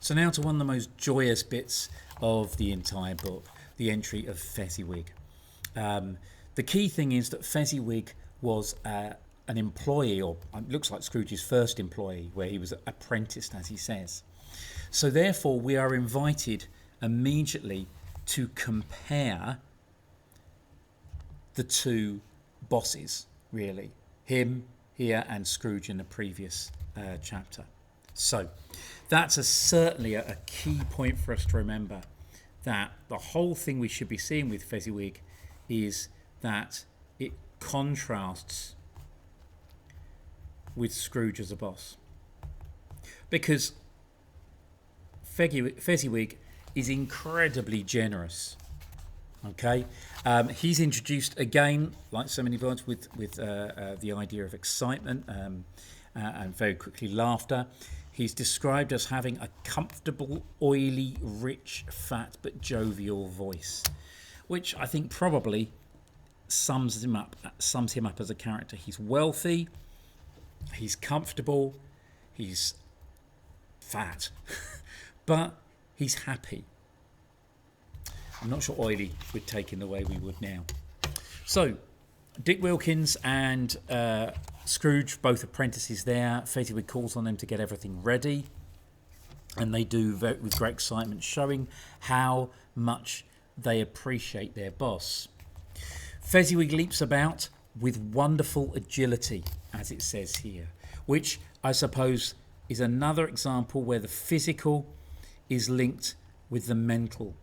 So now to one of the most joyous bits of the entire book, the entry of Fezziwig. The key thing is that Fezziwig was an employee, or it looks like Scrooge's first employee, where he was apprenticed, as he says. So therefore we are invited immediately to compare the two bosses, really. Him here and Scrooge in the previous chapter. So that's certainly a key point for us to remember, that the whole thing we should be seeing with Fezziwig is that it contrasts with Scrooge as a boss. Because Fezziwig is incredibly generous. Okay, he's introduced again, like so many birds, with the idea of excitement and very quickly laughter. He's described as having a comfortable, oily, rich, fat but jovial voice, which I think probably sums him up as a character. He's wealthy, he's comfortable, he's fat, but he's happy. I'm not sure oily would take in the way we would now. So Dick Wilkins and Scrooge, both apprentices there. Fezziwig calls on them to get everything ready, and they do with great excitement, showing how much they appreciate their boss. Fezziwig leaps about with wonderful agility, as it says here, which I suppose is another example where the physical is linked with the mental.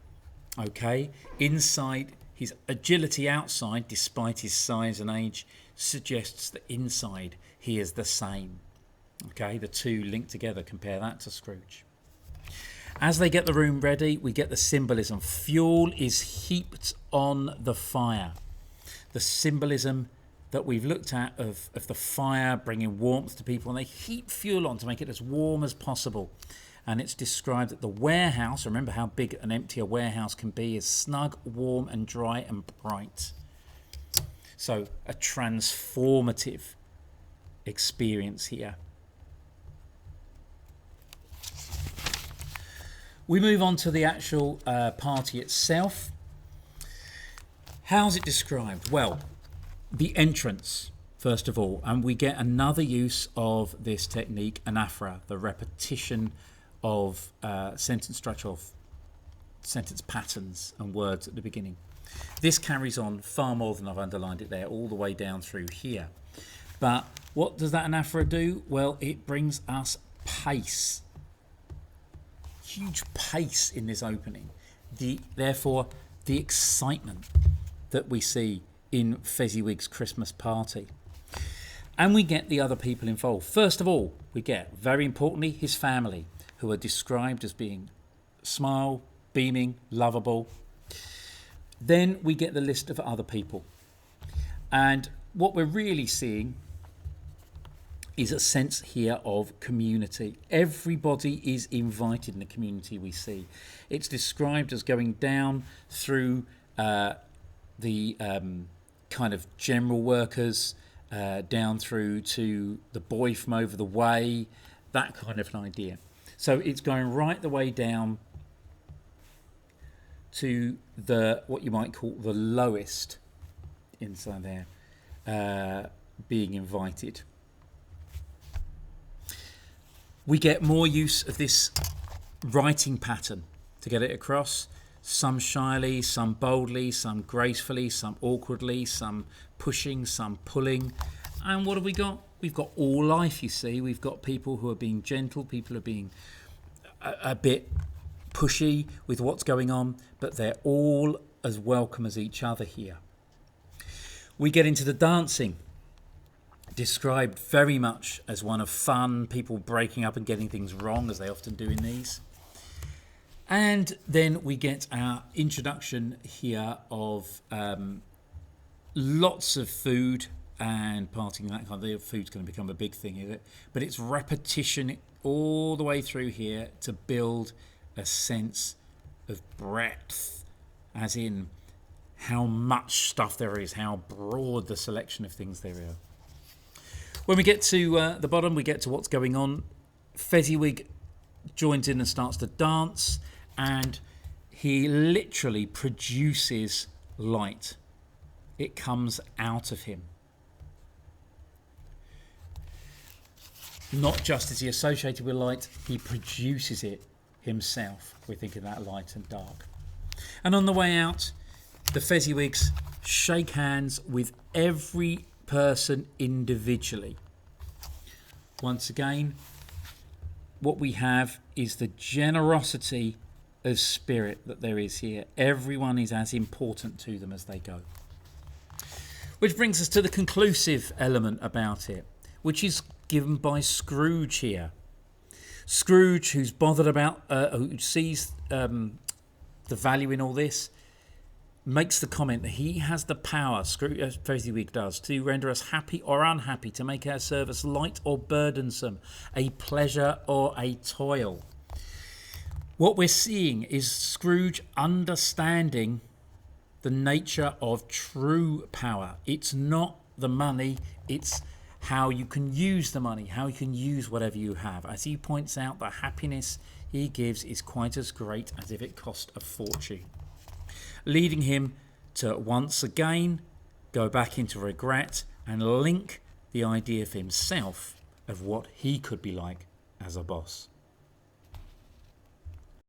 Okay, inside, his agility outside, despite his size and age, suggests that inside he is the same. Okay, the two linked together. Compare that to Scrooge. As they get the room ready, we get the symbolism. Fuel is heaped on the fire. The symbolism that we've looked at of the fire bringing warmth to people, and they heap fuel on to make it as warm as possible. And it's described that the warehouse, remember how big and empty a warehouse can be, is snug, warm and dry and bright. So a transformative experience here. We move on to the actual party itself. How's it described? Well, the entrance, first of all, and we get another use of this technique, anaphora, the repetition of sentence structure, of sentence patterns and words at the beginning. This carries on far more than I've underlined it there, all the way down through here. But what does that anaphora do? Well, it brings us pace. Huge pace in this opening. Therefore, the excitement that we see in Fezziwig's Christmas party. And we get the other people involved. First of all, we get, very importantly, his family, who are described as being smile, beaming, lovable. Then we get the list of other people. And what we're really seeing is a sense here of community. Everybody is invited in the community we see. It's described as going down through the kind of general workers, down through to the boy from over the way, that kind of an idea. So it's going right the way down to the what you might call the lowest inside there, being invited. We get more use of this writing pattern to get it across. Some shyly, some boldly, some gracefully, some awkwardly, some pushing, some pulling. And what have we got? We've got all life, you see. We've got people who are being gentle, people who are being a bit pushy with what's going on, but they're all as welcome as each other here. We get into the dancing, described very much as one of fun, people breaking up and getting things wrong, as they often do in these. And then we get our introduction here of lots of food and partying, that kind of food's going to become a big thing, is it? But it's repetition all the way through here to build a sense of breadth, as in how much stuff there is, how broad the selection of things there are. When we get to the bottom, we get to what's going on. Fezziwig joins in and starts to dance, and he literally produces light. It comes out of him. Not just is he associated with light, he produces it himself. We think of that light and dark. And on the way out, the Fezziwigs shake hands with every person individually. Once again, what we have is the generosity of spirit that there is here. Everyone is as important to them as they go. Which brings us to the conclusive element about it, which is given by Scrooge here. Scrooge, who's bothered about, who sees the value in all this, makes the comment that he has the power, Fezziwig does, to render us happy or unhappy, to make our service light or burdensome, a pleasure or a toil. What we're seeing is Scrooge understanding the nature of true power. It's not the money, it's how you can use the money, how you can use whatever you have. As he points out, the happiness he gives is quite as great as if it cost a fortune, leading him to once again go back into regret and link the idea of himself of what he could be like as a boss.